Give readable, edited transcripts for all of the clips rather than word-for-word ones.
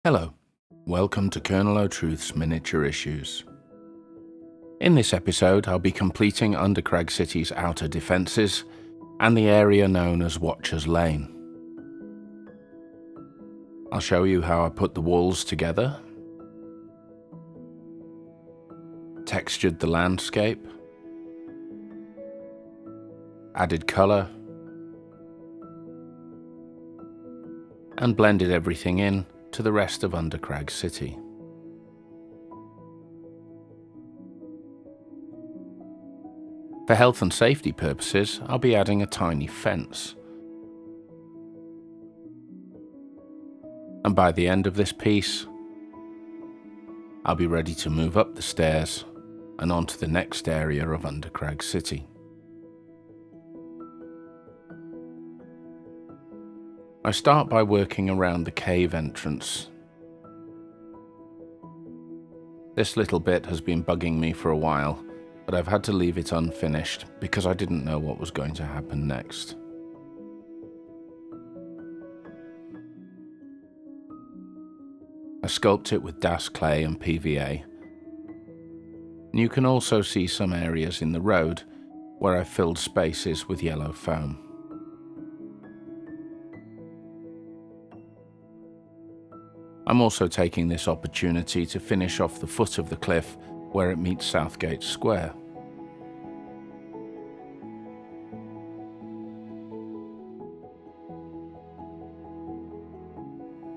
Hello, welcome to Colonel O'Truth's Miniature Issues. In this episode, I'll be completing Undercrag City's outer defences and the area known as Watcher's Lane. I'll show you how I put the walls together, textured the landscape, added colour, and blended everything in to the rest of Undercrag City. For health and safety purposes, I'll be adding a tiny fence. And by the end of this piece, I'll be ready to move up the stairs and onto the next area of Undercrag City. I start by working around the cave entrance. This little bit has been bugging me for a while, but I've had to leave it unfinished because I didn't know what was going to happen next. I sculpt it with DAS clay and PVA. And you can also see some areas in the road where I filled spaces with yellow foam. I'm also taking this opportunity to finish off the foot of the cliff where it meets Southgate Square.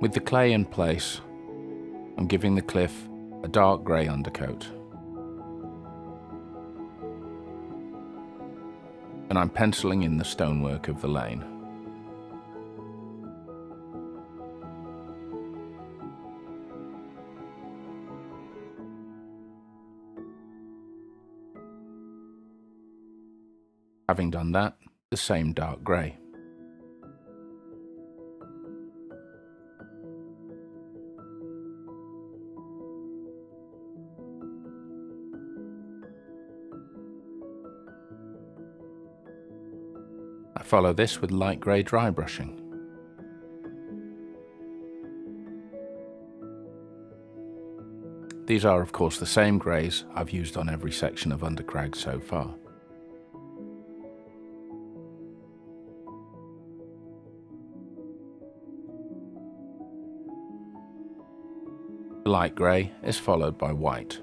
With the clay in place, I'm giving the cliff a dark grey undercoat. And I'm penciling in the stonework of the lane. Having done that, the same dark grey. I follow this with light grey dry brushing. These are of course the same greys I've used on every section of Undercrag so far. The light grey is followed by white.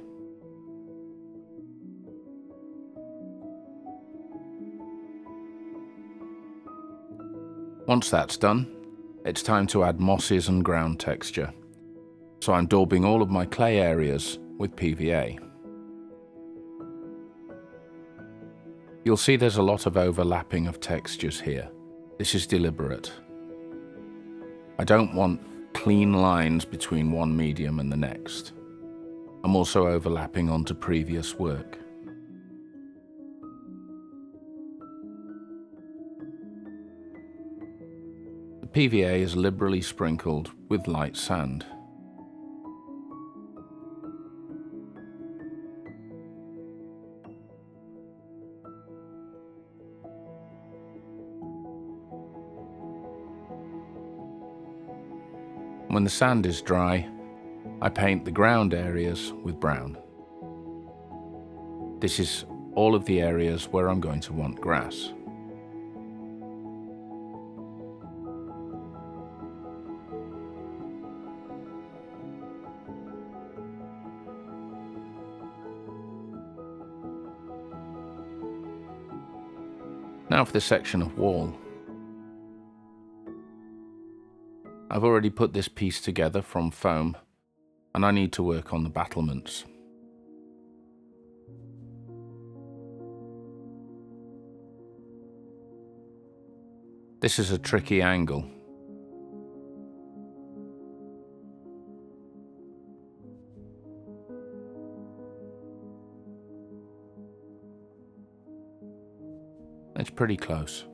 Once that's done, it's time to add mosses and ground texture. So I'm daubing all of my clay areas with PVA. You'll see there's a lot of overlapping of textures here. This is deliberate. I don't want clean lines between one medium and the next. I'm also overlapping onto previous work. The PVA is liberally sprinkled with light sand. When the sand is dry, I paint the ground areas with brown. This is all of the areas where I'm going to want grass. Now for the section of wall. I've already put this piece together from foam, and I need to work on the battlements. This is a tricky angle. It's pretty close.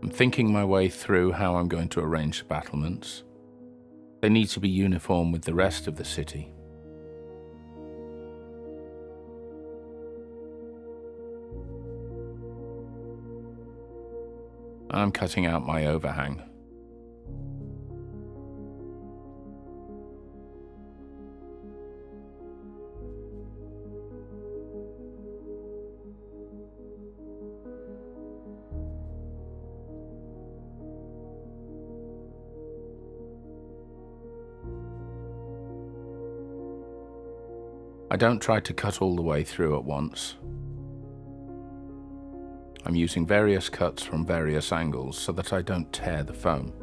I'm thinking my way through how I'm going to arrange the battlements. They need to be uniform with the rest of the city. I'm cutting out my overhang. I don't try to cut all the way through at once. I'm using various cuts from various angles so that I don't tear the foam.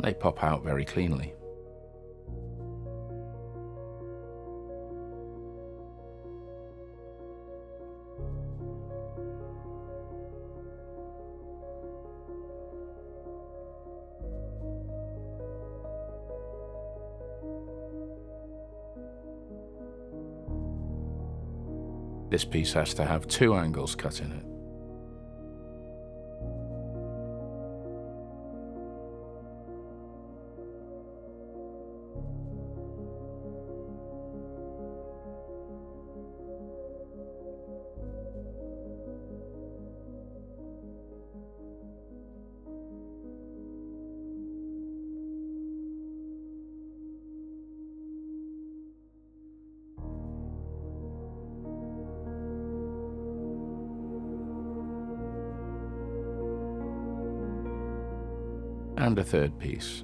They pop out very cleanly. This piece has to have 2 angles cut in it. And a 3rd piece.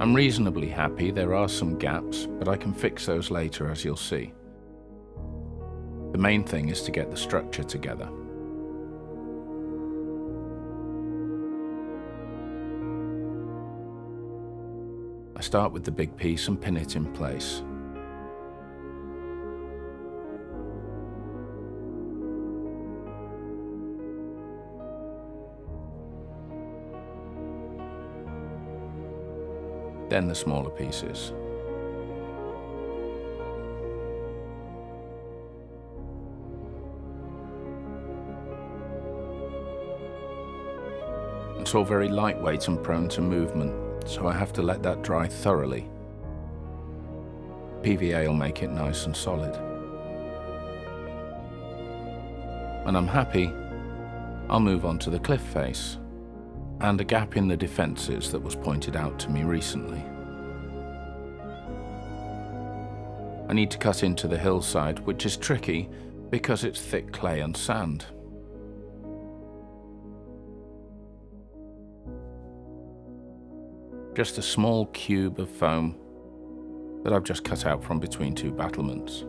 I'm reasonably happy. There are some gaps, but I can fix those later, as you'll see. The main thing is to get the structure together. I start with the big piece and pin it in place. Then the smaller pieces. It's all very lightweight and prone to movement, so I have to let that dry thoroughly. PVA will make it nice and solid. When I'm happy, I'll move on to the cliff face and a gap in the defences that was pointed out to me recently. I need to cut into the hillside, which is tricky because it's thick clay and sand. Just a small cube of foam that I've just cut out from between 2 battlements.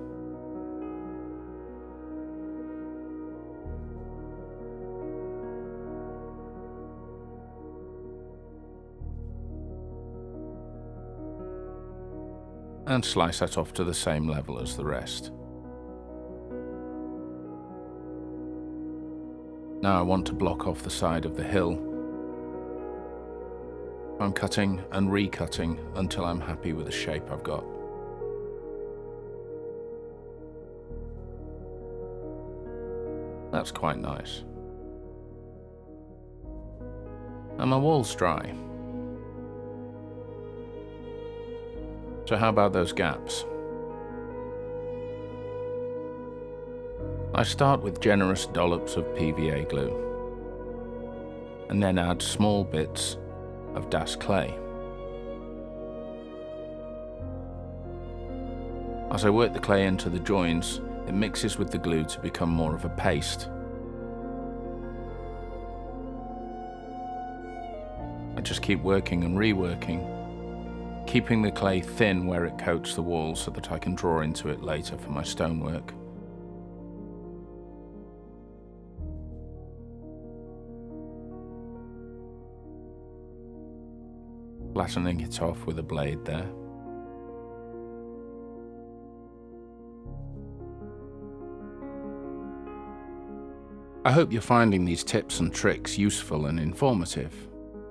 And slice that off to the same level as the rest. Now I want to block off the side of the hill. I'm cutting and recutting until I'm happy with the shape I've got. That's quite nice. And my wall's dry. So how about those gaps? I start with generous dollops of PVA glue, and then add small bits of Das clay. As I work the clay into the joins, it mixes with the glue to become more of a paste. I just keep working and reworking, keeping the clay thin where it coats the wall so that I can draw into it later for my stonework. Flattening it off with a blade there. I hope you're finding these tips and tricks useful and informative.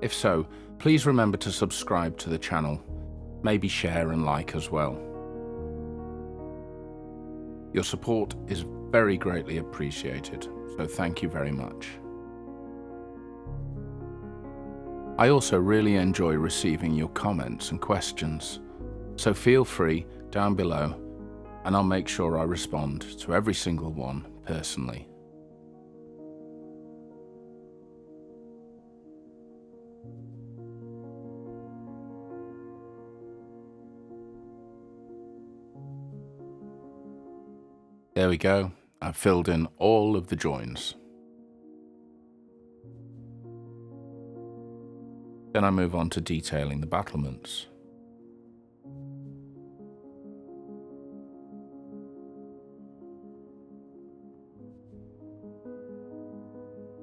If so, please remember to subscribe to the channel. Maybe share and like as well. Your support is very greatly appreciated, so thank you very much. I also really enjoy receiving your comments and questions, so feel free down below and I'll make sure I respond to every single one personally. There we go, I've filled in all of the joins. Then I move on to detailing the battlements.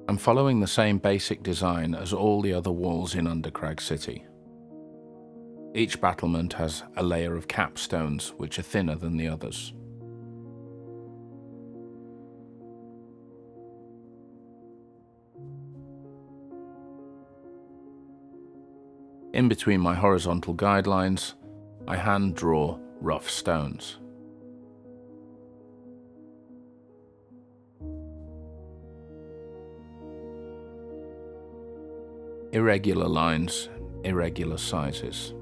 I'm following the same basic design as all the other walls in Undercrag City. Each battlement has a layer of capstones which are thinner than the others. In between my horizontal guidelines, I hand draw rough stones. Irregular lines, irregular sizes.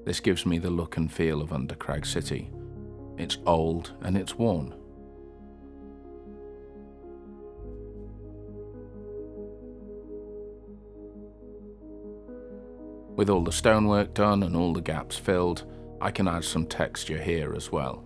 This gives me the look and feel of Undercrag City. It's old and it's worn. With all the stonework done and all the gaps filled, I can add some texture here as well.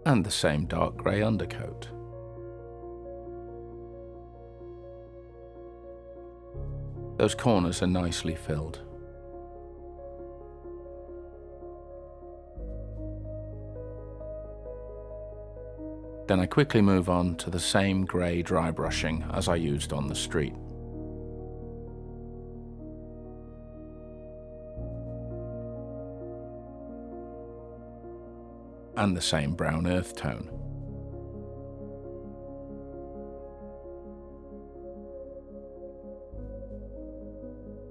And the same dark grey undercoat. Those corners are nicely filled. Then I quickly move on to the same grey dry brushing as I used on the street. And the same brown earth tone.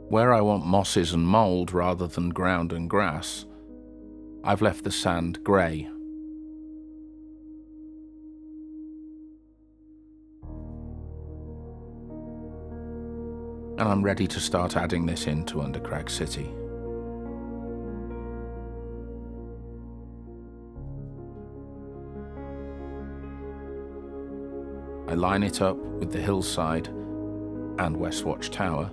Where I want mosses and mould rather than ground and grass, I've left the sand grey. And I'm ready to start adding this into Undercrag City. I line it up with the hillside and Westwatch Tower,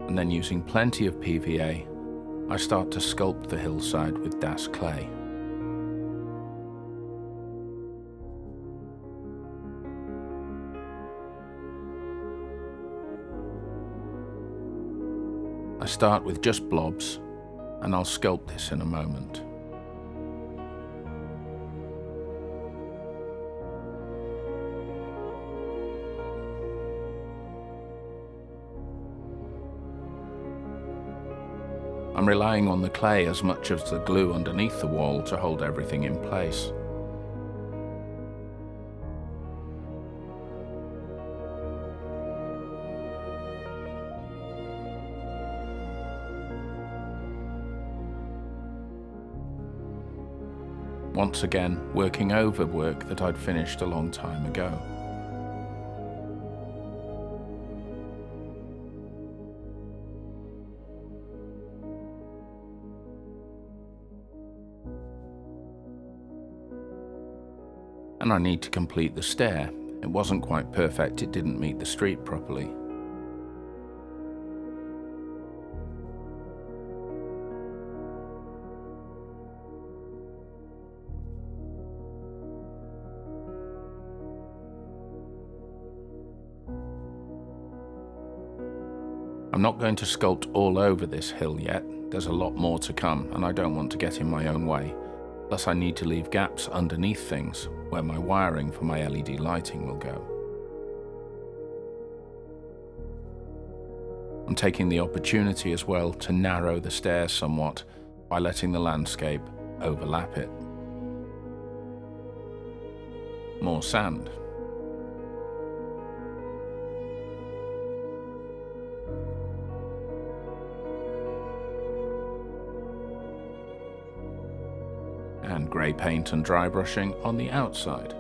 and then using plenty of PVA, I start to sculpt the hillside with Das clay. I start with just blobs, and I'll sculpt this in a moment. I'm relying on the clay as much as the glue underneath the wall to hold everything in place. Once again, working over work that I'd finished a long time ago. And I need to complete the stair. It wasn't quite perfect, it didn't meet the street properly. I'm not going to sculpt all over this hill yet. There's a lot more to come and I don't want to get in my own way. Plus I need to leave gaps underneath things where my wiring for my LED lighting will go. I'm taking the opportunity as well to narrow the stairs somewhat by letting the landscape overlap it. More sand. And grey paint and dry brushing on the outside.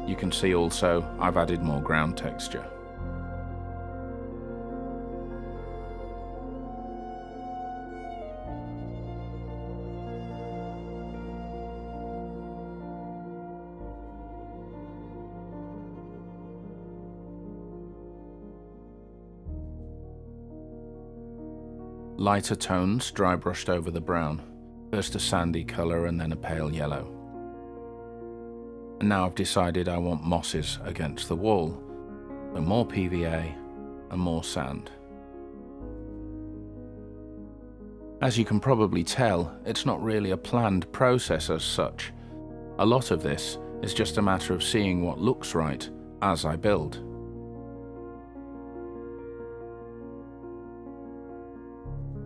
You can see also I've added more ground texture. Lighter tones dry brushed over the brown, first a sandy colour and then a pale yellow. And now I've decided I want mosses against the wall, so more PVA and more sand. As you can probably tell, it's not really a planned process as such. A lot of this is just a matter of seeing what looks right as I build.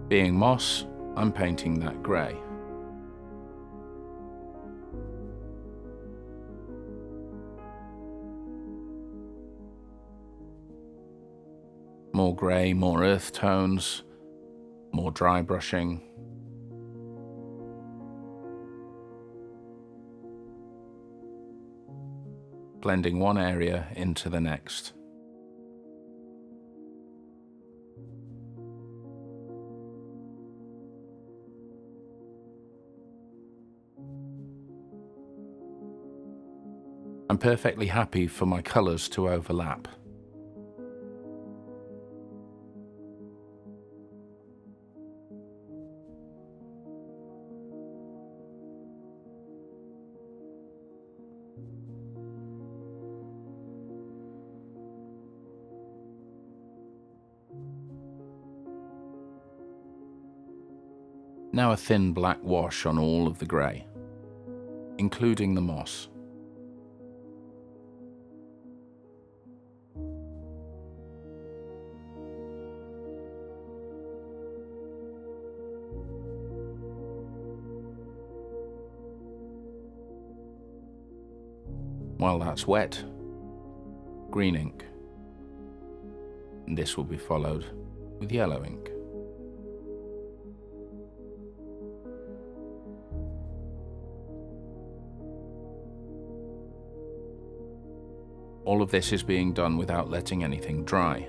Being moss, I'm painting that grey. More grey, more earth tones, more dry brushing. Blending one area into the next. I'm perfectly happy for my colours to overlap. Now a thin black wash on all of the grey, including the moss. While that's wet, green ink. And this will be followed with yellow ink. All of this is being done without letting anything dry,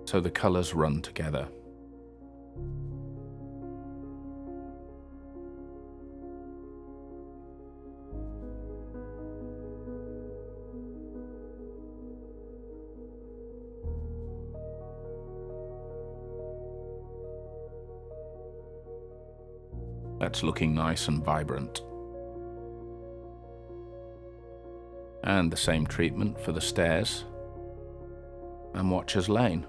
so the colours run together. That's looking nice and vibrant. And the same treatment for the stairs and Watcher's Lane.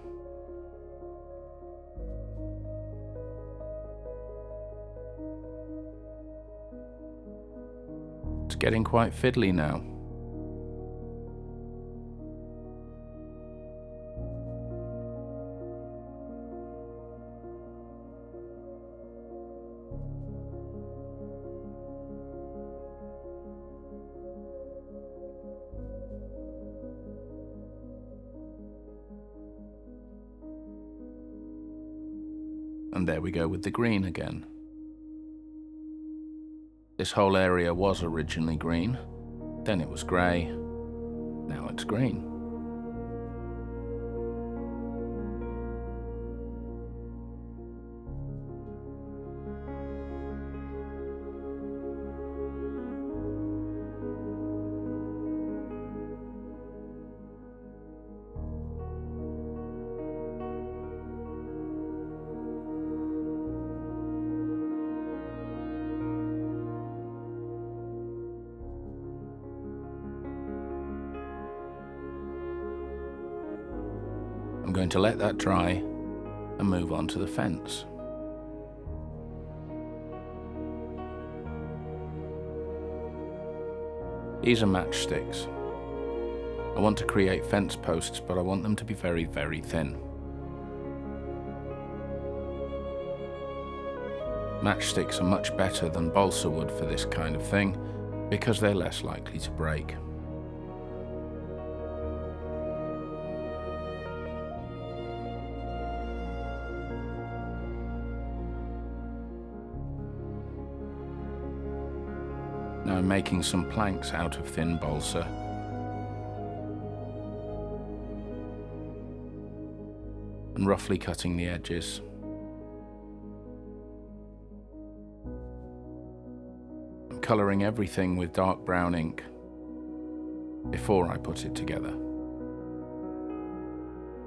It's getting quite fiddly now. And there we go with the green again. This whole area was originally green, then it was grey, now it's green. I'm going to let that dry and move on to the fence. These are matchsticks. I want to create fence posts, but I want them to be very, very thin. Matchsticks are much better than balsa wood for this kind of thing because they're less likely to break. Now I'm making some planks out of thin balsa. And roughly cutting the edges. I'm colouring everything with dark brown ink before I put it together.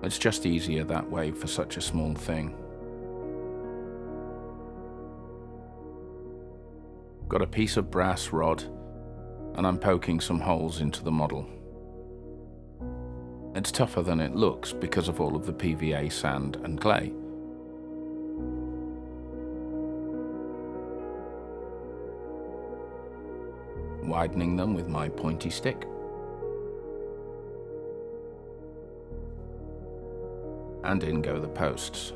It's just easier that way for such a small thing. Got a piece of brass rod and I'm poking some holes into the model. It's tougher than it looks because of all of the PVA sand and clay. Widening them with my pointy stick. And in go the posts.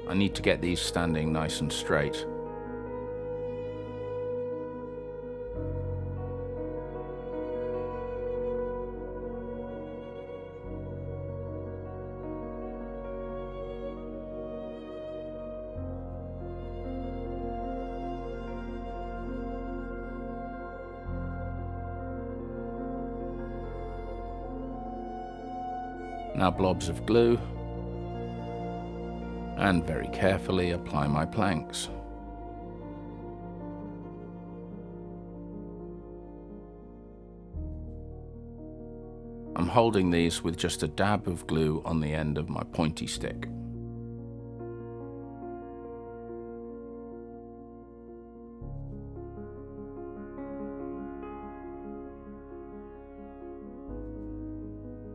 I need to get these standing nice and straight. Now blobs of glue, and very carefully apply my planks. I'm holding these with just a dab of glue on the end of my pointy stick.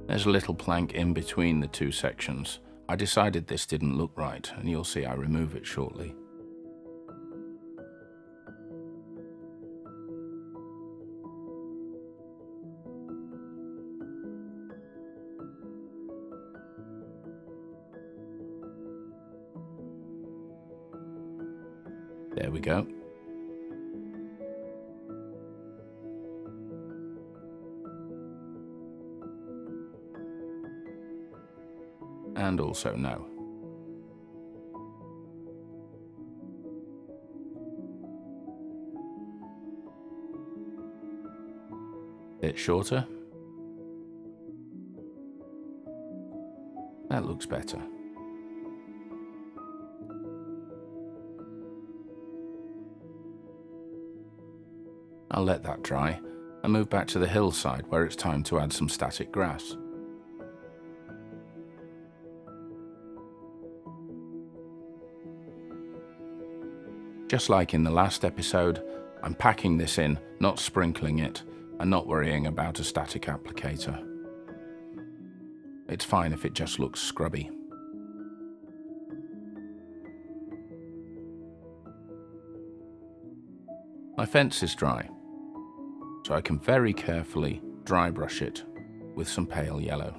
There's a little plank in between the two sections. I decided this didn't look right, and you'll see I remove it shortly. There we go. And also no. Bit shorter. That looks better. I'll let that dry and move back to the hillside where it's time to add some static grass. Just like in the last episode, I'm packing this in, not sprinkling it, and not worrying about a static applicator. It's fine if it just looks scrubby. My fence is dry, so I can very carefully dry brush it with some pale yellow.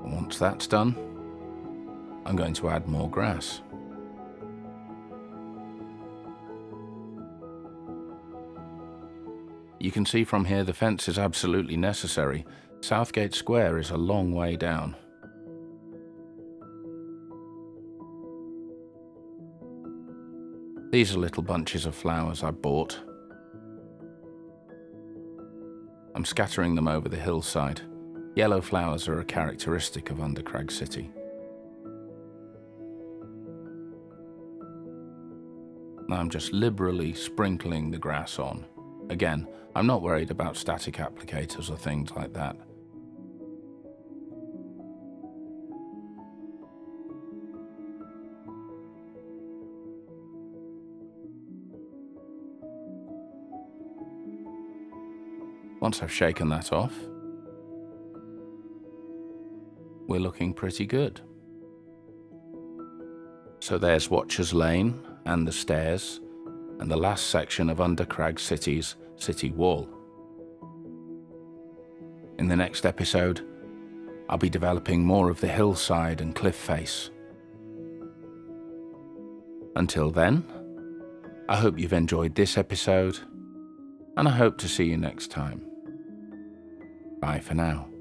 Once that's done, I'm going to add more grass. You can see from here the fence is absolutely necessary. Southgate Square is a long way down. These are little bunches of flowers I bought. I'm scattering them over the hillside. Yellow flowers are a characteristic of Undercrag City. Now I'm just liberally sprinkling the grass on. Again, I'm not worried about static applicators or things like that. Once I've shaken that off, we're looking pretty good. So there's Watcher's Lane and the stairs and the last section of Undercrag City's city wall. In the next episode, I'll be developing more of the hillside and cliff face. Until then, I hope you've enjoyed this episode, and I hope to see you next time. Bye for now.